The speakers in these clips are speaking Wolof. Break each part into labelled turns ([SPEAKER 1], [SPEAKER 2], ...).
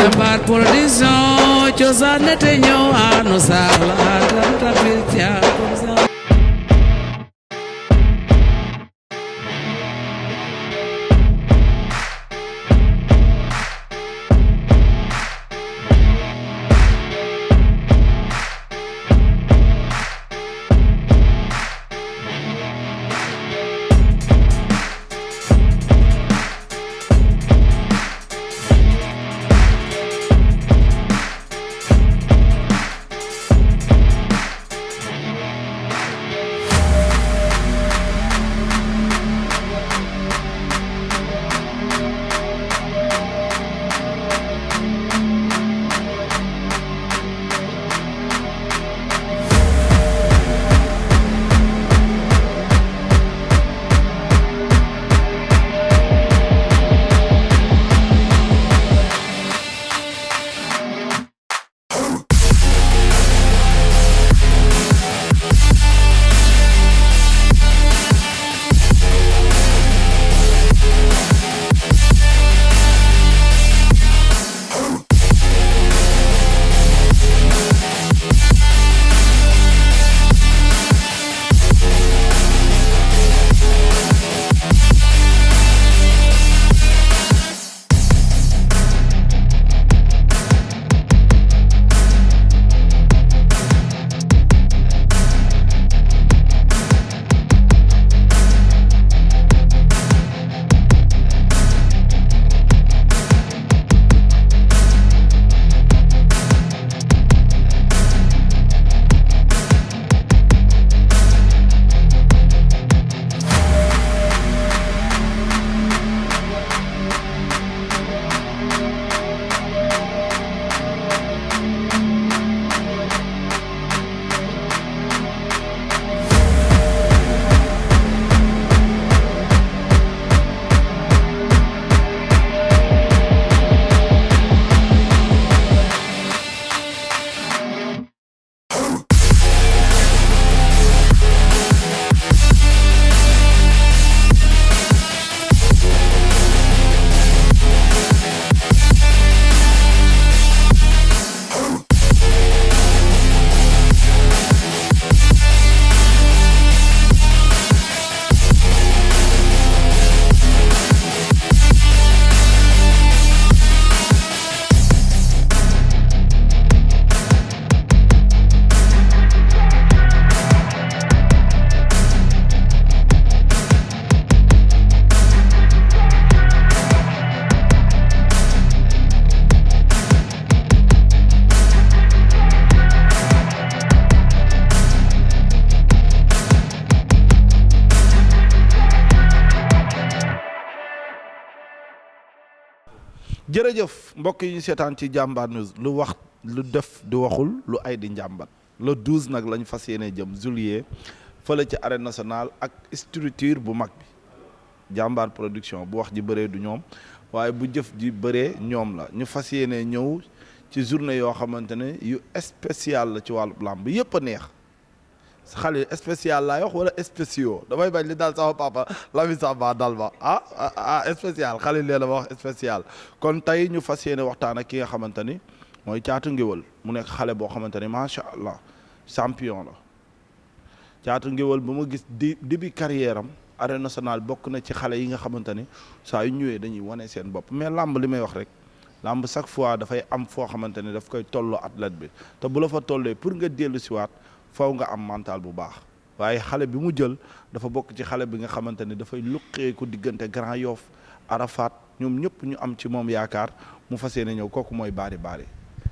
[SPEAKER 1] Jambar production cosaan te ñëw anu saxla tapis comme ça.
[SPEAKER 2] jërëjëf mbokk yi ñu seetaan ci Jambar News lu wax lu def di waxul lu ay di njàmbat le 12 nag lañ fas yéene jëm juillet fële ci arène nationale ak structure bu mag bi Jambar production bu wax ji bëree du ñoom waaye bu jëf ji bëree ñoom la ñu fas yéene ñëw ci journée yoo xamante ne yu spécial la ci wàllu làmb yëpp a neex xale spécial laay wax wala spéciaux damay bañ li daal sama papa Lamine Samba dal ma spécial xale lee la ma wax spécial kon tey ñu fas yéene waxtaan ak ki nga xamante ni mooy Caatu Ngéwël mu nekk xale boo xamante ni macha allah champion la Caatu Ngéwël ba ma gis début carrière am arène nationale bokk na ci xale yi nga xamante ni saa yu ñëwee dañuy wane seen bopp mais làmb li may wax rek làmb chaque fois dafay am foo xamante ni daf koy tolloo athlète bi te bu la fa tollee pour nga dellu siwaat faw nga am mental bu baax waaye xale bi mu jël dafa bokk ci xale bi nga xamante ni dafay luqee ko diggante Grand Yoff Arafat ñoom ñëpp ñu am ci moom yaakaar mu fas yéene ñëw kooku mooy Bari Bari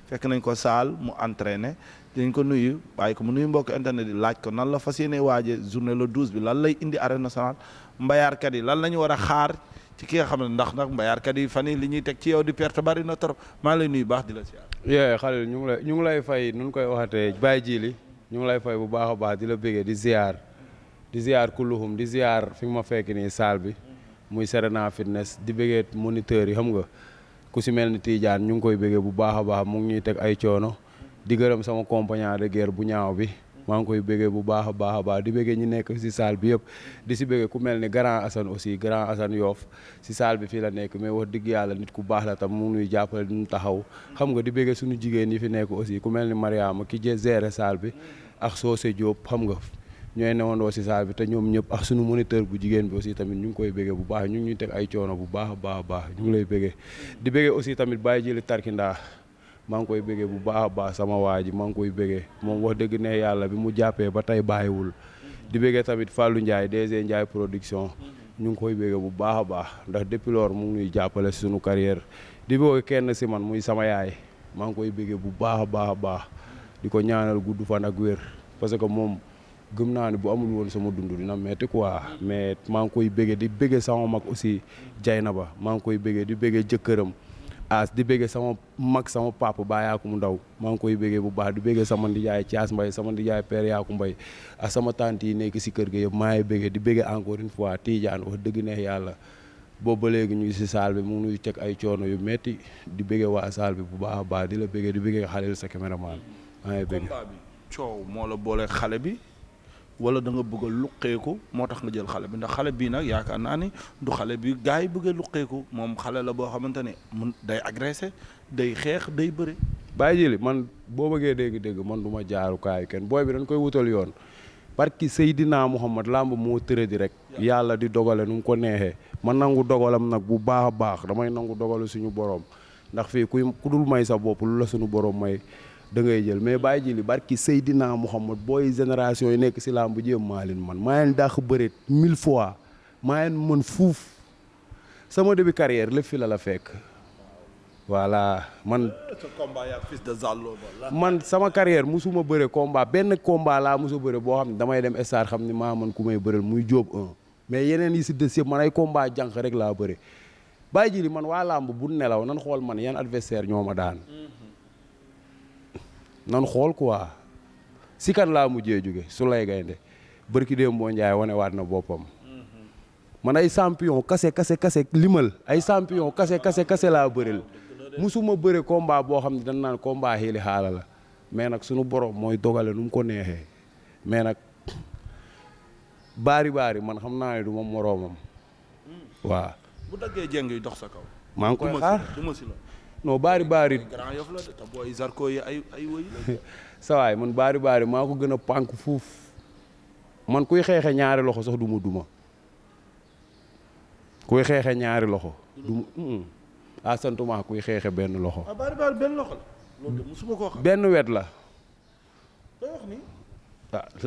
[SPEAKER 2] fekk nañ ko saal mu entraîné dañ ko nuyu bàyyi ko mu nuyu mbokk internet yi laaj ko nan la fas yéene waaje journée le 12 bi lan lay indi arène nationale mbayaarkat yi lan la ñu war a xaar ci ki nga xam ne ndax nag mbayaarkat yi fan yi li ñuy teg ci yow di perte bari na trop maa ngi lay nuyu baax di la siyaar.
[SPEAKER 3] yee xale ñu ngi lay fay nu koy waxatee bàyyi jiili ñu ngi lay fay bu baax a baax di la bëggee di ziar kulluhum di ziar fi ma fekk nii salle bi muy Serena Fitness di bëggee moniteurs yi xam nga ku si mel ni Tidiane ñu ngi koy bëggee bu baax a baax mu ngi ñuy teg ay coono di gërëm sama compagnon de guerre bu ñaaw bi maa ngi koy bëggee bu baax a baax a baax di bëggee ñi nekk si salle bi yëpp di si bëggee ku mel ni grand Assane aussi grand Assane Yoff si salle bi fii la nekk mais wax dëgg yàlla nit ku baax la tam mu nuy jàppale di ñu taxaw xam nga di bëggee suñu jigéen yi fi nekk aussi ku mel ni Mariama ki géré salle bi ak Socé Diop xam nga ñooy newandoo si salle bi te ñoom ñëpp ak suñu moniteur bu jigéen bi aussi tamit ñu ngi koy bëggee bu baax ñu ngi ñuy teg ay coono bu baax a baax a baax ñu ngi lay bëggee di bëggee aussi tamit Baye Jili Tarkinda maa ngi koy bëggee bu baax a baax sama waa ji maa ngi koy bëggee moom wax dëgg ne yàlla bi mu jàppee ba tey bàyyiwul di bëggee tamit Fallou Ndiaye DG Ndiaye production ñu ngi koy bëggee bu baax a baax ndax depuis lors mu ngi ñuy jàppale si suñu carrière di bëggee kenn si man muy sama yaay maa ngi koy bëggee bu baax a baax a baax di ko ñaanal gudd fan ak wér parce que moom gëm naa ne bu amul woon sama dund dina metti quoi mais maa ngi koy bëggee di bëggee sama mag aussi Jaynaba maa ngi koy bëggee di bëggee jëkkëram as di bëggee sama mag sama papa Ba Yaaku mu ndaw maa ngi koy bëggee bu baax di bëggee sama ndijaay Thias Mbaye sama ndijaay Père Yaaku Mbaye ak sama tante yi nekk si kër ga yëpp maa ngi bëggee di bëggee encore une fois Tidiane wax dëgg neex yàlla boobu ba léegi ñu ngi si salle bi mu ngi nuy teg ay coono yu metti di bëggee waa salle bi bu baax a baax di la bëggee di bëggee Khalil sa caméraman maa ngi bëggee.
[SPEAKER 2] combat bi coow moo la boole xale bi wala da nga bëgg a luqeeku moo tax nga jël xale bi ndax xale bii nag yaakaar naa ni du xale bi gars yi bëgg a luqeeku moom xale la boo xamante ne mun day agressé day xeex day bëre.
[SPEAKER 3] Baye Jili man boo bëggee dégg-dégg man du ma jaarukaayu kenn booy bi dañ koy wutal yoon barki Seydina Muhammad lamb moo tëradi rek yàlla di dogale nu mu ko neexee man nangu dogalam nag bu baax a baax damay nangu dogalu suñu borom ndax fii ku dul may sa bopp lu la suñu borom may da ngay jël mais Baye Jili barki Seydina Muhammad booy génération yi nekk si lamb jéem maa leen man maa leen dàq bëreet 1000 fois maa leen mën fuuf sama début carrière lépp fi la fekk voilà man.
[SPEAKER 2] sa combat yaa fils de Zallo ba
[SPEAKER 3] man sama carrière musuma bëre combat benn combat laa musa bëre boo xam ne damay dem stade xam ni maa man ku may bëreel muy Jóob 1 mais yeneen yi si des yëpp man ay combat jànq rek laa bëre Baye Jili man waa lamb bu nelaw nan xool man yan adversaire ñoo ma daan. nan xool quoi si kan laa mujjee jóge su lay gaynde bërki déem boo njaay wane waat na boppam man ay champion kase limal ay champion kase laa bëril musuma bëre combat boo xam ne dañ naan combat xiili xaala la mais nag sunu borom mooy dogale nu mu ko neexee mais nag baari man xam naa ne du ma moroomam waaw
[SPEAKER 2] bu daggee jéng yi dox sa kaw
[SPEAKER 3] maa ngi koy xaar non baari
[SPEAKER 2] Grand Yoff la de te booy Zarko yi ay wëy la
[SPEAKER 3] sa waay man baari maa ko gën a pànk fuuf man kuy xeexe ñaari loxo sax du ma duma kuy xeexe ñaari loxo du ma santuma kuy xeexe benn loxo
[SPEAKER 2] baari benn loxo la loolu de musuma koo xam
[SPEAKER 3] benn wet la
[SPEAKER 2] day wax ni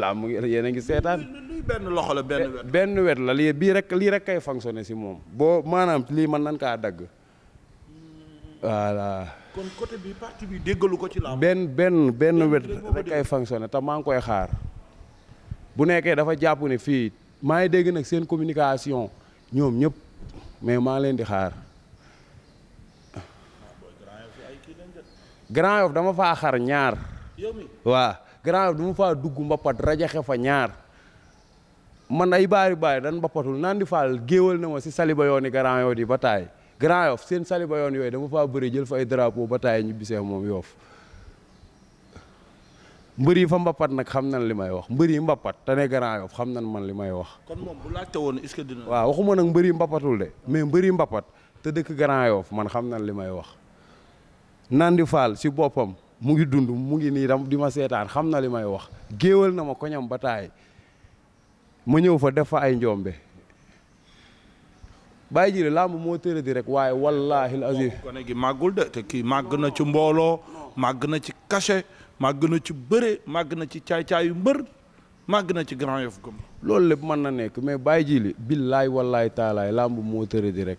[SPEAKER 3] laa mu ngi yéen a ngi seetaan
[SPEAKER 2] luy benn loxo la
[SPEAKER 3] benn wet la lii rek kay fonctionné si moom boo maanaam lii man nan kaa dagg voilà
[SPEAKER 2] kon côté bi partie bi déggalu ko ci làmb
[SPEAKER 3] benn wet rek kay fonctionné te maa ngi koy xaar bu nekkee dafa jàpp ne fii maa ngi dégg nag seen communication ñoom ñëpp mais maa leen di xaar Grand Yoff dama faa xar ñaar waa Grand Yoff dama faa dugg mbapat rajaxe fa ñaar man ay baari dan mbapatul naan di faal géewal na ma si saliba yooni Grand Yoff di ba taay Grand Yoff seen saliba yoon yooyu dama faa bëri jël fa ay drapeau ba taay ñu bisee moom Yoff mbër yi fa mbapat nag xam nan li may wax mbër yi mbapat te ne Grand Yoff xam nan man li may wax.
[SPEAKER 2] kon moom bu laajte woon est-ce que dina.
[SPEAKER 3] waaw waxuma nag mbër yi mbapatul de mais mbër yi mbapat te dëkk Grand Yoff man xam nan li may wax. Nandi Fall si boppam mu ngi dund mu ngi nii dam di ma seetaan xam na li may wax géewal na ma koñam ba taay ma ñëw fa def fa ay njombe. Baye Jili làmb moo tëradi rek waaye wallaahi azim
[SPEAKER 2] gone gi màggul de te kii màgg na ci mbooloo màgg na ci cachet màgg na ci bëre màgg na ci caay-caayu mbër màgg na ci Grand Yoff gëm
[SPEAKER 3] loolu lépp mën na nekk mais Baye Jili billaay wallaay taalaay làmb moo tëradi rek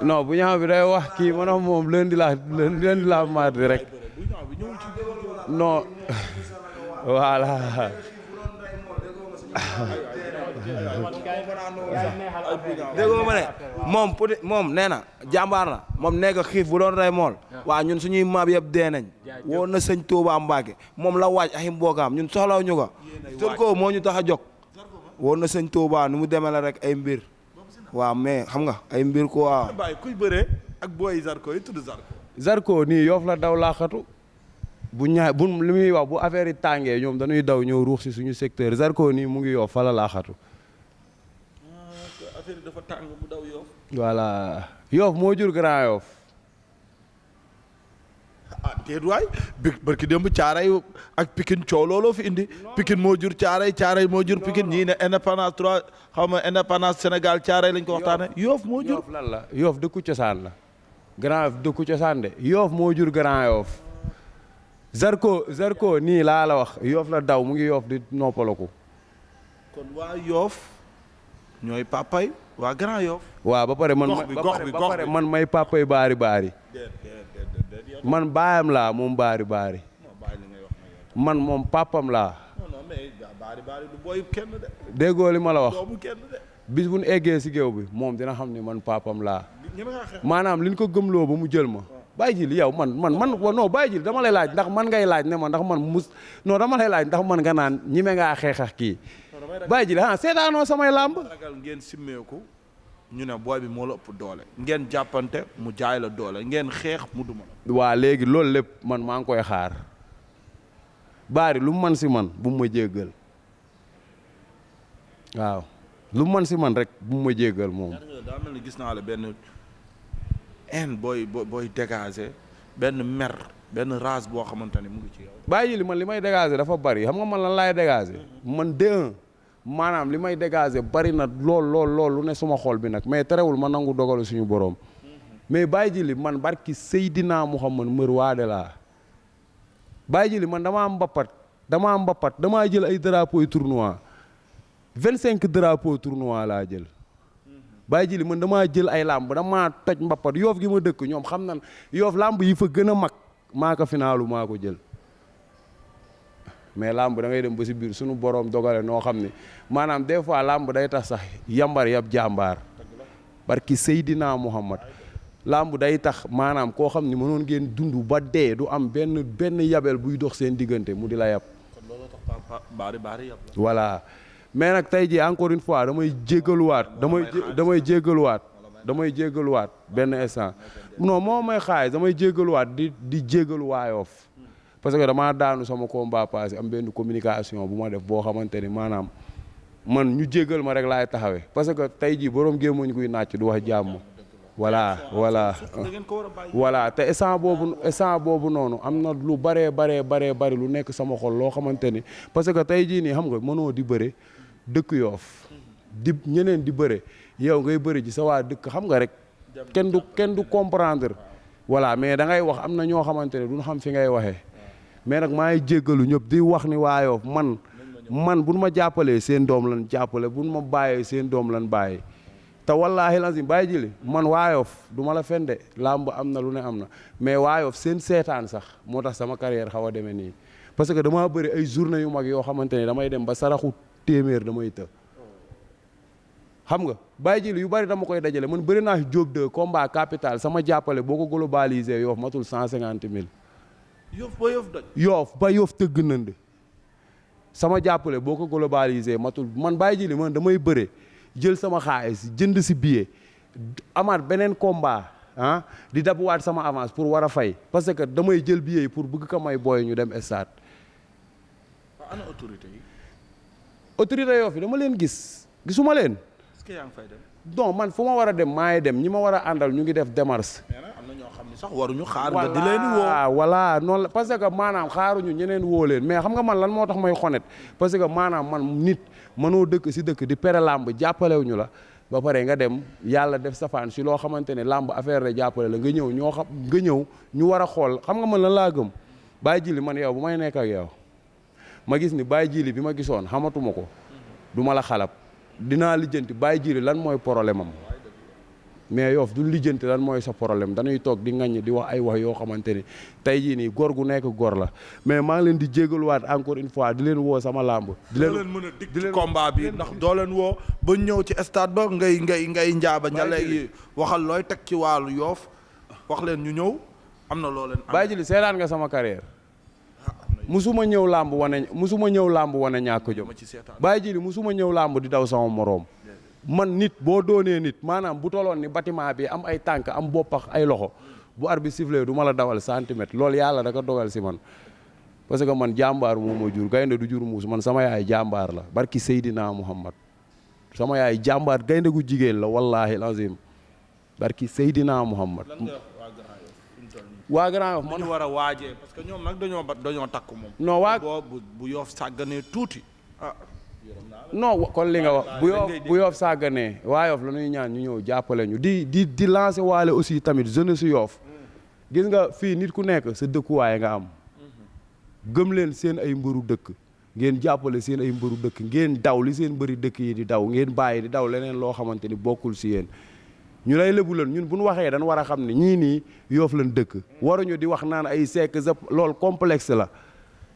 [SPEAKER 3] non bu ñaaw bi day wax kii man a moom lundi la mardi rek non voilà
[SPEAKER 4] déggoo ma ne moom nee na jàmbaar na moom nekk xiif bu doon rey mool waaw ñun suñuy maam yëpp dee nañ woo na sëñ Touba Mbacke moom la waaj axi mbookaam ñun soxlaw ñu ko Zarko moo ñu tax a jóg woo na sëñ Touba nu mu demee la rek ay mbir waaw mais xam nga ay mbir ko waaw
[SPEAKER 2] bàyyi kuy bëree ak booy Zarko yi tudd Zarko
[SPEAKER 3] nii Yoff la daw laaxatu bu li muy wax bu affaire yi tàngee ñoom dañuy daw ñëw ruux si suñu secteur Zarko nii mu ngi Yoff fa la laaxatu.
[SPEAKER 2] affaire yi dafa tàng mu daw Yoff.
[SPEAKER 3] voilà Yoff moo jur Grand Yoff.
[SPEAKER 2] déet waay barki démb caaray ak Pikine coow looloo fi indi Pikine moo jur caaray moo jur Pikine ñii ne indépendance 3 xaw ma indépendance Sénégal caaray lañ ko waxtaane Yoff moo jur.
[SPEAKER 3] Yoff lan la Yoff dëkku cosaan la. Grand Yoff dëkku cosaan de Yoff moo jur Grand Yoff. Zarko nii laa la wax Yoff la daw mu ngi Yoff di noppalaku.
[SPEAKER 2] kon waa Yoff ñooy papay waa Grand Yoff.
[SPEAKER 3] waaw ba pare man may papay baari. man baayam laa moom baari. man moom papam laa.
[SPEAKER 2] non mais baari du booy kenn de.
[SPEAKER 3] déggoo li ma la wax
[SPEAKER 2] doomu kenn de.
[SPEAKER 3] bis bu ñu eggee si géew bi moom dina xam ni man papam laa. maanaam li ñu ko gëmloo ba mu jël ma. Baye Djily yow man non Baye Djily dama lay laaj ndax man ngay laaj ne ma ndax man dama lay laaj ndax man nga naan ñime ngaa xeex ak kii. Baye Djily seetaanoo samay làmb.
[SPEAKER 2] ragal ngeen simmeeku ñu ne booy bi moo la ëpp doole. ngeen jàppante mu jaay la doole ngeen xeex mu duma la. waa
[SPEAKER 3] léegi loolu lépp man maa ngi koy xaar Bari lu mu man si man bu mu ma jéggal waaw lu mu man si man rek bu mu ma jéggal moom.
[SPEAKER 2] daa mel ni gis naa la benn booy dégager benn mer benn rage boo xamante ni mu ngi ci yow. Baye Djily
[SPEAKER 3] man li may dégager dafa bari xam nga man lan laay dégager man de maanaam li may dégager bari na lool lu ne suma xol bi nag mais terewul ma nangu dogalu suñu borom mais Baye Djily man barki Seydina Muhammad mër waade laa Baye Djily man damaa mbappat damaa jël ay drapeaux tournoi 25 drapeaux tournoi laa jël Baye Djily man damaa jël ay làmb damaa toj mbappat Yoff gi ma dëkk ñoom xam nan Yoff làmb yi fa gën a mag maa ko finaalu maa ko jël mais làmb da ngay dem ba si biir suñu borom dogale noo xam ne maanaam des fois làmb day tax sax yambar yab jàmbaar barki Seydina Muhammad làmb day tax maanaam koo xam ne mënoon ngeen dund ba dee du am benn yabel buy dox seen diggante mu di la yab.
[SPEAKER 2] kon looloo tax baari yab la.
[SPEAKER 3] voilà mais nag tey jii encore une fois damay jéggaluwaat benn instant non moo may xaay damay jéggaluwaat di jéggalu waa Yoff parce que damaa daanu sama combat passé am benn communication bu ma def boo xamante ni maanaam man ñu jéggal ma rek laay taxawee parce que tey jii borom gémmañ kuy nàcc du wax jàmm. voilà te instant boobu noonu am na lu bari lu nekk sama xol loo xamante ni parce que tey jii nii xam nga mënoo di bëre dëkk Yoff di ñeneen di bëre yow ngay bëre ji sa waa dëkk xam nga rek kenn du comprendre voilà mais da ngay wax am na ñoo xamante ne duñ xam fi ngay waxee mais nag maa ngi jéggalu ñëpp di wax ni waa Yoff man buñ ma jàppalee seen doom lan jàppale buñ ma bàyyee seen doom lan bàyyi te wallaahi lazim Baye Djily man waa Yoff du ma la fende làmb am na lu ne am na mais waa Yoff seen seetaan sax moo tax sama carrière xaw a demee nii parce que damaa bëri ay journée yu mag yoo xamante ne damay dem ba saraxu téeméer damay të xam nga Baye Djily yu bari dama koy dajale man bëri naa Diop 2 combat capital sama jàppale boo ko globalisé Yoff matul 150 000. Yoff ba Yoff tëgg nënd sama jàppale boo ko globalisé matul man Baye Djily man damay bëre jël sama xaalis jënd si billet amaat beneen combat di dabuwaat sama avance pour war a fay parce que damay jël billet yi pour bëgg ko may booy ñu dem stade.
[SPEAKER 2] ana autorité yi.
[SPEAKER 3] autorité Yoff yi dama leen gisuma leen.
[SPEAKER 2] est-ce que yaa ngi fay dem.
[SPEAKER 3] non man fu ma war a dem maay dem ñi ma war a àndal ñu ngi def démarche.
[SPEAKER 2] am na ñoo xam ne sax waruñu xaar nga di leen woo.
[SPEAKER 3] voilà noonu la parce que maanaam xaaruñu ñeneen woo leen mais xam nga man lan moo tax may xonet parce que maanaam man nit mënoo dëkk si dëkk di pere làmb jàppalewuñu la ba pare nga dem yàlla def safaan si loo xamante ne làmb affaire la jàppale la nga ñëw ñu war a xool xam nga man lan laa gëm Baye Djily man yow bu may nekk ak yow ma gis ni Baye Djily bi ma gisoon xamatuma ko du ma la xalab dinaa lijjanti Baye Djily lan mooy problème am mais Yoff du lijjanti lan mooy sa problème dañuy toog di ŋaññi di wax ay wax yoo xamante ni tey jii nii góor gu nekk góor la mais maa ngi leen di jégaluwaat encore une fois di leen woo sama làmb. di leen
[SPEAKER 2] mën a dig ci combat bi ndax doo leen woo ba ñëw ci stade ba ngay njaaba ñale yi waxal looy teg ci wàllu Yoff wax leen ñu ñëw am na loo leen.
[SPEAKER 3] Baye Djily seetaan nga sama carrière. musuma ñëw làmb wane ñàkk jom Baye Djily musuma ñëw làmb di daw sama moroom man nit boo doonee nit maanaam bu toloon ni bâtiment bi am ay tànk am bopp ak ay loxo bu arbitre sifflé du ma la dawal centimètre loolu yàlla da ko dogal si man parce que man jàmbaar moo ma jur gaynde du jur muus man sama yaay jàmbaar la barki Seydina Muhammad sama yaay jàmbaar gaynde gu jigéen la wallahi lazim barki Seydina Muhammad. waa Grand Yoff
[SPEAKER 2] man war a waajee parce que ñoom nag dañoo takk moom.
[SPEAKER 3] non waa
[SPEAKER 2] bu Yoff sàgganee tuuti
[SPEAKER 3] non kon li nga wax bu Yoff sàgganee waa Yoff la ñuy ñaan ñu ñëw jàppale ñu di lancer waale aussi tamit jeunesse su Yoff gis nga fii nit ku nekk sa dëkkuwaay nga am gëm leen seen ay mbëru dëkk ngeen jàppale seen ay mbëru dëkk ngeen daw li seen mbëri dëkk yi di daw ngeen bàyyi di daw leneen loo xamante ni bokkul si yéen ñu lay lébu leen ñun bu ñu waxee dañ war a xam ne ñii nii Yoff lañ dëkk waruñu di wax naan ay sekk sa loolu complexe la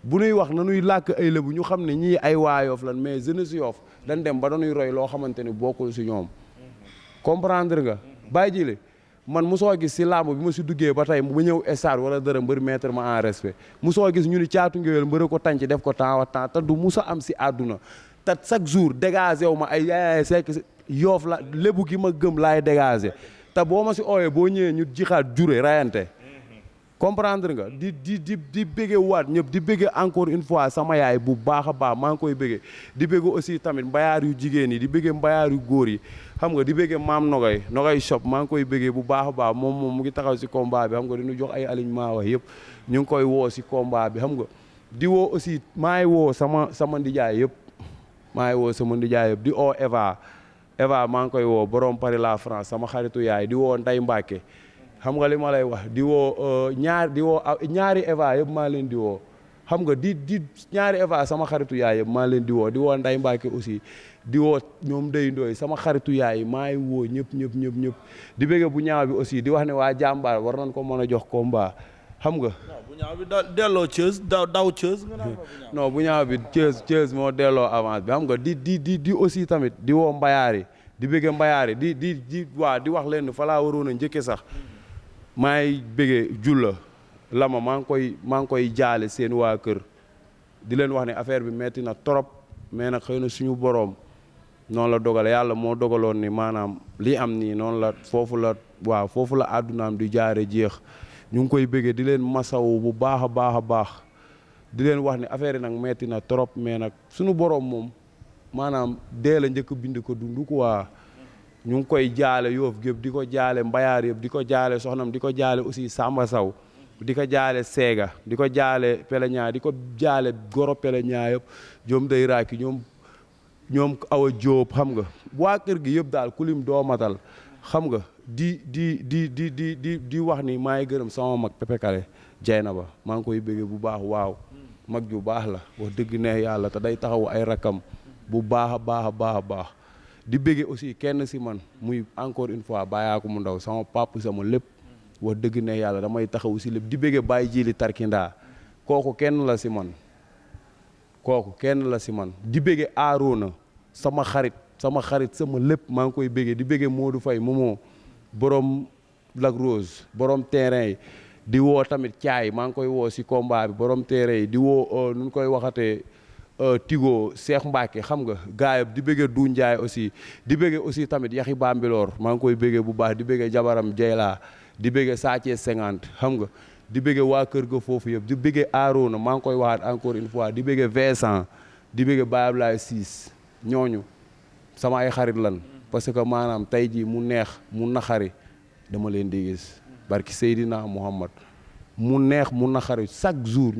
[SPEAKER 3] bu nuy wax na nuy làkk ay lébu ñu xam ne ñii ay waa Yoff lan mais jeunesse Yoff dañ dem ba dañuy roy loo xamante ni bokkul si ñoom comprendre nga bàyyi ji man musoo gis si làmb bi ma si duggee ba tey mu ñëw stade wala dara mbër mettre ma en respect musoo gis ñu ni caatu ngéwél mbër ko tànc def ko temps wa temps te du musa am si àdduna te chaque jour dégagé wu ma ay sekk Yoff la lébu gi ma gëm laay dégagé te boo ma si ooyee boo ñëwee ñu jixaat jure rayante comprendre nga di bége waat ñëpp di bége encore une fois sama yaay bu baax a baax maa ngi koy bége di bége aussi tamit mbayaar yu jigéen yi di bége mbayaar yu góor yi xam nga di bége maam nogay shop maa ngi koy bége bu baax a baax moom mu ngi taxaw si combat bi xam nga dinu jox ay alignement wax yëpp ñu ngi koy woo si combat bi xam nga di woo aussi maa ngi woo sama ndijaay yëpp maa ngi woo sama ndijaay yëpp di oo Eva maa ngi koy woo borom Paris la France sama xaritu yaay di woo Ndeye Mbacke xam nga li ma lay wax di woo ñaari Eva yëpp maa leen di woo xam nga di ñaari Eva sama xaritu yaay yëpp maa leen di woo Ndeye Mbacke aussi di woo ñoom Ndeye Ndoye sama xaritu yaay maa ngi woo ñëpp di bëgg bu ñaaw bi aussi di wax ne waa jàmbaar war nañ ko mën a jox combat xam nga.
[SPEAKER 2] bu ñaaw bi delloo Thiès daw Thiès.
[SPEAKER 3] non bu ñaaw bi Thiès moo delloo avance bi xam nga di aussi tamit di woo mbayaar yi di bëgg mbayaar yi di wax leen fa laa waroon a njëkke sax. maa ngi bëggee julla lama maa ngi koy jaale seen waa kër di leen wax ne affaire bi metti na trop mais nag xëy na suñu boroom noonu la dogale yàlla moo dogaloon ni maanaam lii am nii noonu la foofu la àddunaam di jaare jeex ñu ngi koy bëggee di leen masawu bu baax a baax di leen wax ne affaire yi nag metti na trop mais nag suñu boroom moom maanaam dee la njëkk bind ko dund quoi ñu ngi koy jaale Yoff gépp di ko jaale mbayaar yëpp di ko jaale soxnam di ko jaale aussi Samba Saw di ko jaale Seega di ko jaale Peleña di ko jaale Goro Peleña yëpp ñoom day raaki ñoom Awa Jóob xam nga waa kër gi yëpp daal kulim doomatal xam nga di wax ni maa ngi gërëm sama mag Pepe Kale Jeynaba maa ngi koy bëggee bu baax waaw mag ju baax la wax dëgg neex yàlla te day taxaw ay rakam bu baax a baax di bëggee aussi kenn si man muy encore une fois bàyyaa ko mu ndaw sama pap sama lépp wax dëgg ne yàlla damay taxaw si lépp di bëggee bàyyi jili tarkindaa kooku kenn la si man di bëggee Aroona sama xarit sama lépp maa ngi koy bëggee di bëggee Modou Faye moomoo borom Lac Rose borom terrain yi di woo tamit caay maa ngi koy woo si combat bi borom terrain yi di woo nu ñu koy waxatee Tigo Cheikh Mbacke xam nga gaayab di bëggee Du Ndiaye aussi di bëggee aussi tamit Yaxi Bambilor maa ngi koy bëggee bu baax di bëggee jabaram Jeyla di bëggee Sathié 50 xam nga di bëggee waa kër ga foofu yëpp di bëggee Arona maa ngi koy waxaat encore une fois di bëggee Vincent di bëggee Baye Ablaye Ciss ñooñu sama ay xarit lan parce que maanaam tey jii mu neex mu naxari dama leen di gis barki Seydina Muhammad mu neex mu naxari chaque jour